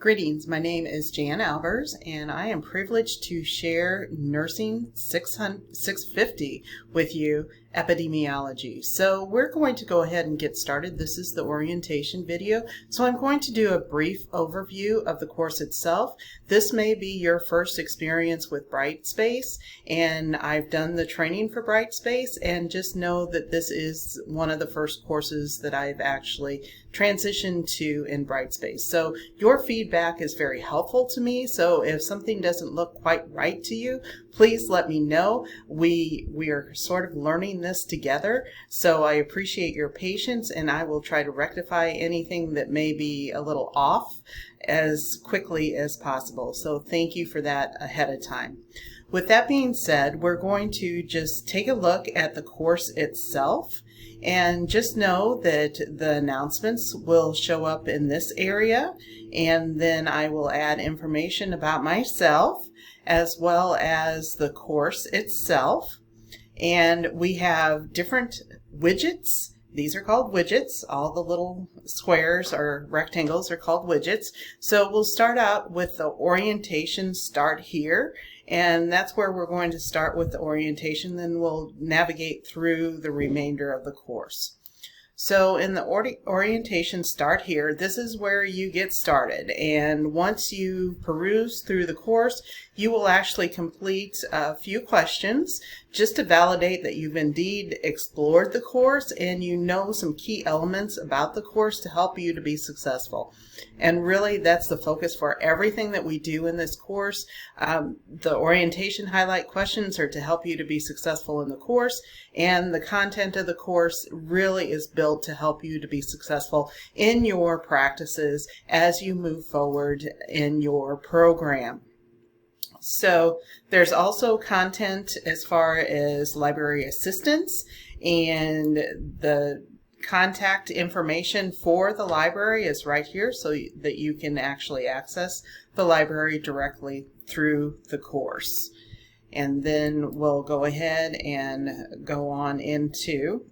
Greetings, my name is Jan Albers and I am privileged to share Nursing 650 with you, Epidemiology. So we're going to go ahead and get started. This is the orientation video. So I'm going to do a brief overview of the course itself. This may be your first experience with Brightspace, and I've done the training for Brightspace, and just know that this is one of the first courses that I've actually transitioned to in Brightspace. So your feedback is very helpful to me. So if something doesn't look quite right to you, please let me know. We are sort of learning this together. So I appreciate your patience, and I will try to rectify anything that may be a little off as quickly as possible. So thank you for that ahead of time. With that being said, we're going to just take a look at the course itself. And just know that the announcements will show up in this area, and then I will add information about myself as well as the course itself. And we have different widgets. These are called widgets. All the little squares or rectangles are called widgets. So we'll start out with the orientation start here. And that's where we're going to start with the orientation. Then we'll navigate through the remainder of the course. So in the orientation start here, this is where you get started. And once you peruse through the course, you will actually complete a few questions just to validate that you've indeed explored the course and you know some key elements about the course to help you to be successful. And really, that's the focus for everything that we do in this course. The orientation highlight questions are to help you to be successful in the course, and the content of the course really is built to help you to be successful in your practices as you move forward in your program. So there's also content as far as library assistance, and the contact information for the library is right here so that you can actually access the library directly through the course. And then we'll go ahead and go on into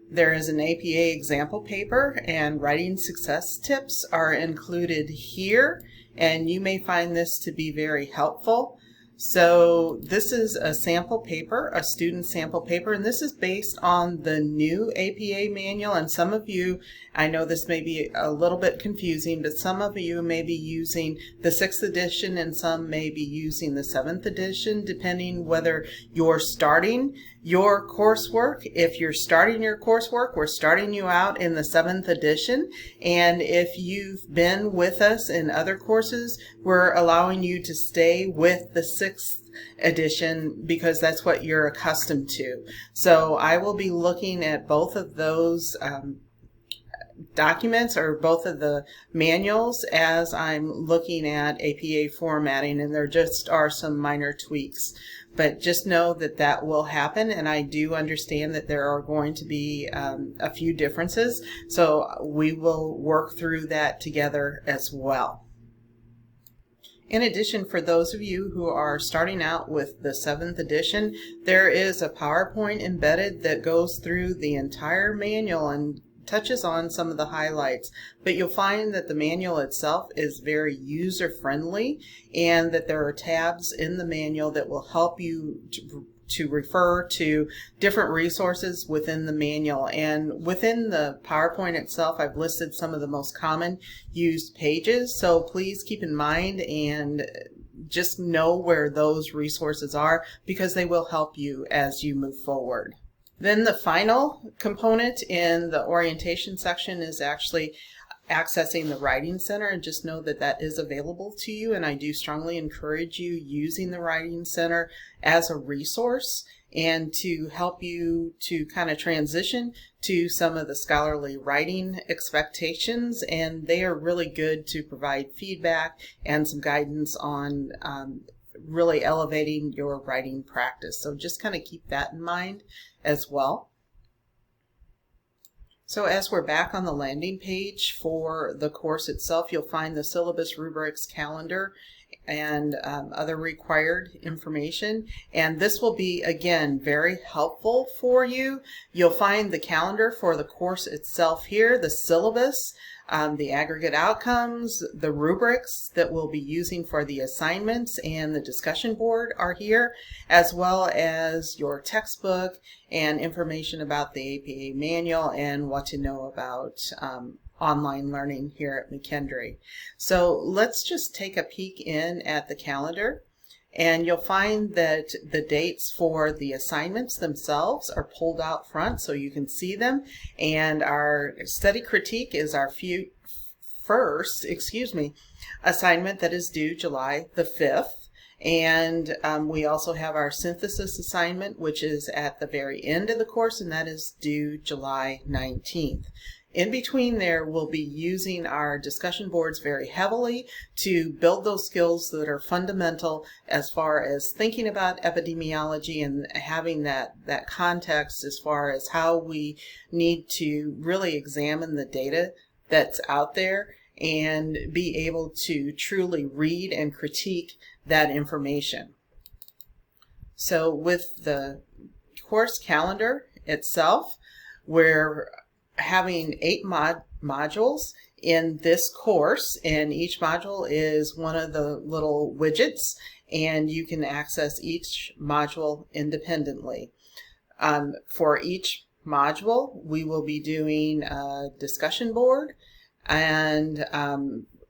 there is an APA example paper, and writing success tips are included here, and you may find this to be very helpful. So this is a sample paper, a student sample paper, and this is based on the new APA manual. And some of you, I know this may be a little bit confusing, but some of you may be using the 6th edition and some may be using the 7th edition, depending whether you're starting your coursework. If you're starting your coursework, we're starting you out in the 7th edition. And if you've been with us in other courses, we're allowing you to stay with the 6th edition because that's what you're accustomed to. So I will be looking at both of those documents or both of the manuals as I'm looking at APA formatting, and there just are some minor tweaks. But just know that that will happen, and I do understand that there are going to be a few differences, so we will work through that together as well. In addition, for those of you who are starting out with the 7th edition, there is a PowerPoint embedded that goes through the entire manual and touches on some of the highlights, but you'll find that the manual itself is very user-friendly and that there are tabs in the manual that will help you to refer to different resources within the manual. And within the PowerPoint itself, I've listed some of the most common used pages, so please keep in mind and just know where those resources are because they will help you as you move forward. Then the final component in the orientation section is actually accessing the Writing Center, and just know that that is available to you, and I do strongly encourage you using the Writing Center as a resource and to help you to kind of transition to some of the scholarly writing expectations, and they are really good to provide feedback and some guidance on really elevating your writing practice. So just kind of keep that in mind as well. So as we're back on the landing page for the course itself, you'll find the syllabus, rubrics, calendar, and other required information. And this will be, again, very helpful for you. You'll find the calendar for the course itself here, the syllabus, the aggregate outcomes, the rubrics that we'll be using for the assignments, and the discussion board are here, as well as your textbook and information about the APA manual and what to know about online learning here at McKendree. So let's just take a peek in at the calendar, and you'll find that the dates for the assignments themselves are pulled out front so you can see them, and our study critique is our first assignment that is due July the 5th. And we also have our synthesis assignment, which is at the very end of the course, and that is due July 19th. In between there, we'll be using our discussion boards very heavily to build those skills that are fundamental as far as thinking about epidemiology and having that context as far as how we need to really examine the data that's out there and be able to truly read and critique that information. So with the course calendar itself, we're having 8 modules in this course, and each module is one of the little widgets, and you can access each module independently. For each module, we will be doing a discussion board, and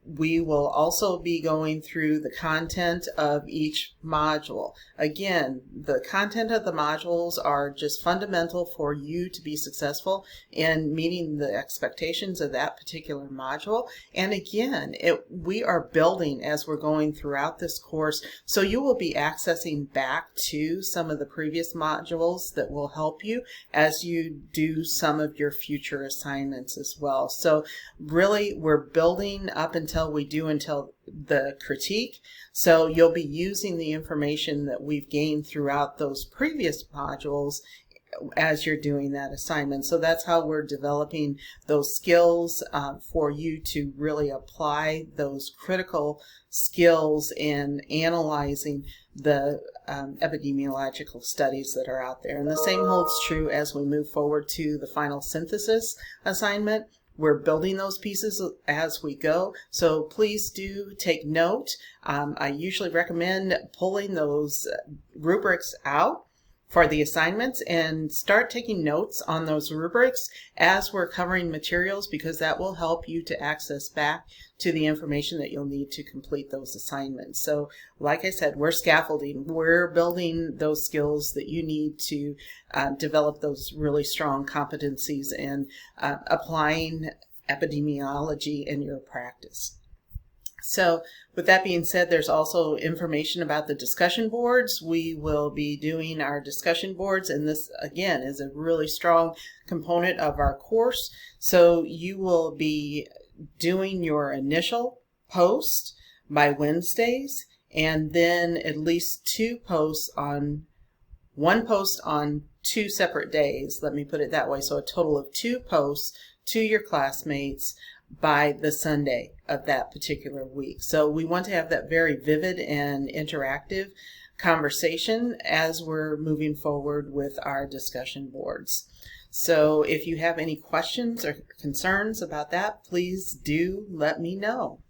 we will also be going through the content of each module. Again, the content of the modules are just fundamental for you to be successful in meeting the expectations of that particular module. And again, we are building as we're going throughout this course, so you will be accessing back to some of the previous modules that will help you as you do some of your future assignments as well. So really, we're building up until the critique. So you'll be using the information that we've gained throughout those previous modules as you're doing that assignment. So that's how we're developing those skills for you to really apply those critical skills in analyzing the epidemiological studies that are out there. And the same holds true as we move forward to the final synthesis assignment. We're building those pieces as we go, so please do take note. I usually recommend pulling those rubrics out for the assignments and start taking notes on those rubrics as we're covering materials, because that will help you to access back to the information that you'll need to complete those assignments. So like I said, we're scaffolding. We're building those skills that you need to develop those really strong competencies in applying epidemiology in your practice. So with that being said, there's also information about the discussion boards. We will be doing our discussion boards, and this again is a really strong component of our course. So you will be doing your initial post by Wednesdays, and then at least one post on 2 separate days. Let me put it that way. So a total of 2 posts to your classmates by the Sunday of that particular week. So we want to have that very vivid and interactive conversation as we're moving forward with our discussion boards. So if you have any questions or concerns about that, please do let me know.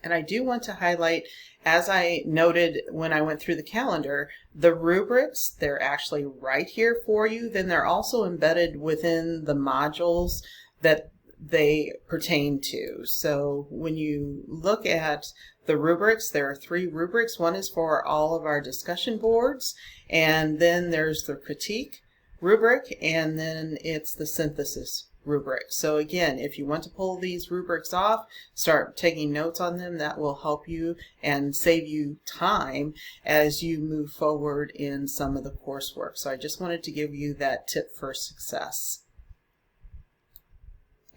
And I do want to highlight, as I noted when I went through the calendar, the rubrics, they're actually right here for you. Then they're also embedded within the modules that they pertain to. So when you look at the rubrics, there are 3 rubrics. One is for all of our discussion boards, and then there's the critique rubric, and then it's the synthesis rubric. So again, if you want to pull these rubrics off, start taking notes on them. That will help you and save you time as you move forward in some of the coursework. So I just wanted to give you that tip for success.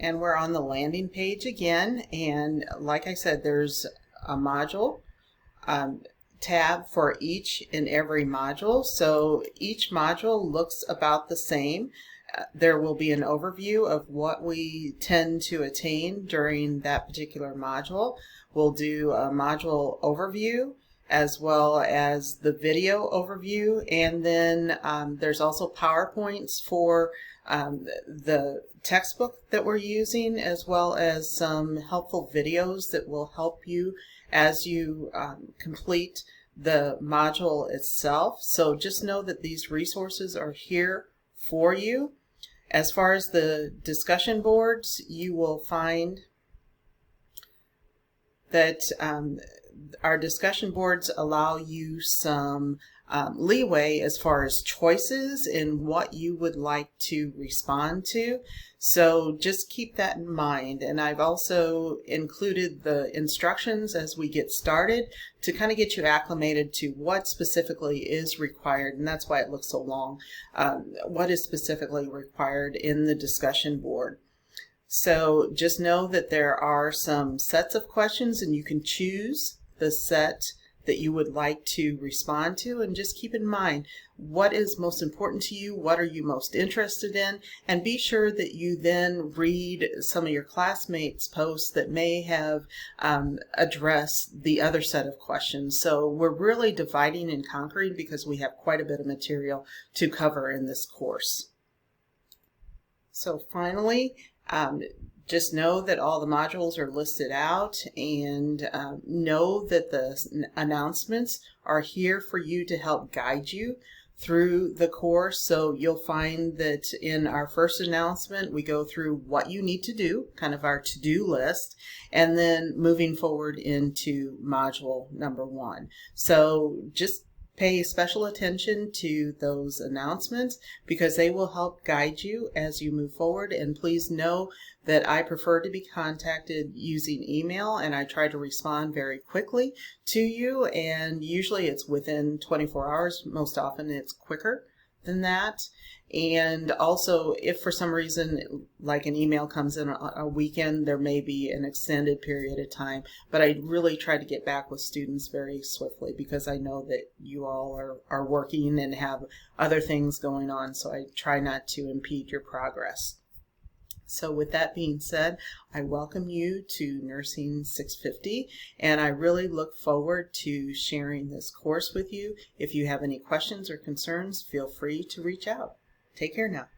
And we're on the landing page again, and like I said, there's a module tab for each and every module. So each module looks about the same. there will be an overview of what we tend to attain during that particular module. We'll do a module overview as well as the video overview, and then there's also PowerPoints for the textbook that we're using, as well as some helpful videos that will help you as you complete the module itself. So just know that these resources are here for you. As far as the discussion boards, you will find that our discussion boards allow you some leeway as far as choices in what you would like to respond to. So just keep that in mind. And I've also included the instructions as we get started to kind of get you acclimated to what specifically is required. And that's why it looks so long. What is specifically required in the discussion board. So just know that there are some sets of questions, and you can choose the set that you would like to respond to, and just keep in mind what is most important to you, what are you most interested in, and be sure that you then read some of your classmates' posts that may have addressed the other set of questions. So we're really dividing and conquering because we have quite a bit of material to cover in this course. So finally, just know that all the modules are listed out, and know that the announcements are here for you to help guide you through the course. So you'll find that in our first announcement, we go through what you need to do, kind of our to-do list, and then moving forward into module number 1. So just pay special attention to those announcements because they will help guide you as you move forward. And please know that I prefer to be contacted using email, and I try to respond very quickly to you, and usually it's within 24 hours. Most often it's quicker than that. And also, if for some reason like an email comes in a weekend, there may be an extended period of time, but I really try to get back with students very swiftly because I know that you all are working and have other things going on, so I try not to impede your progress. So with that being said, I welcome you to Nursing 650, and I really look forward to sharing this course with you. If you have any questions or concerns, feel free to reach out. Take care now.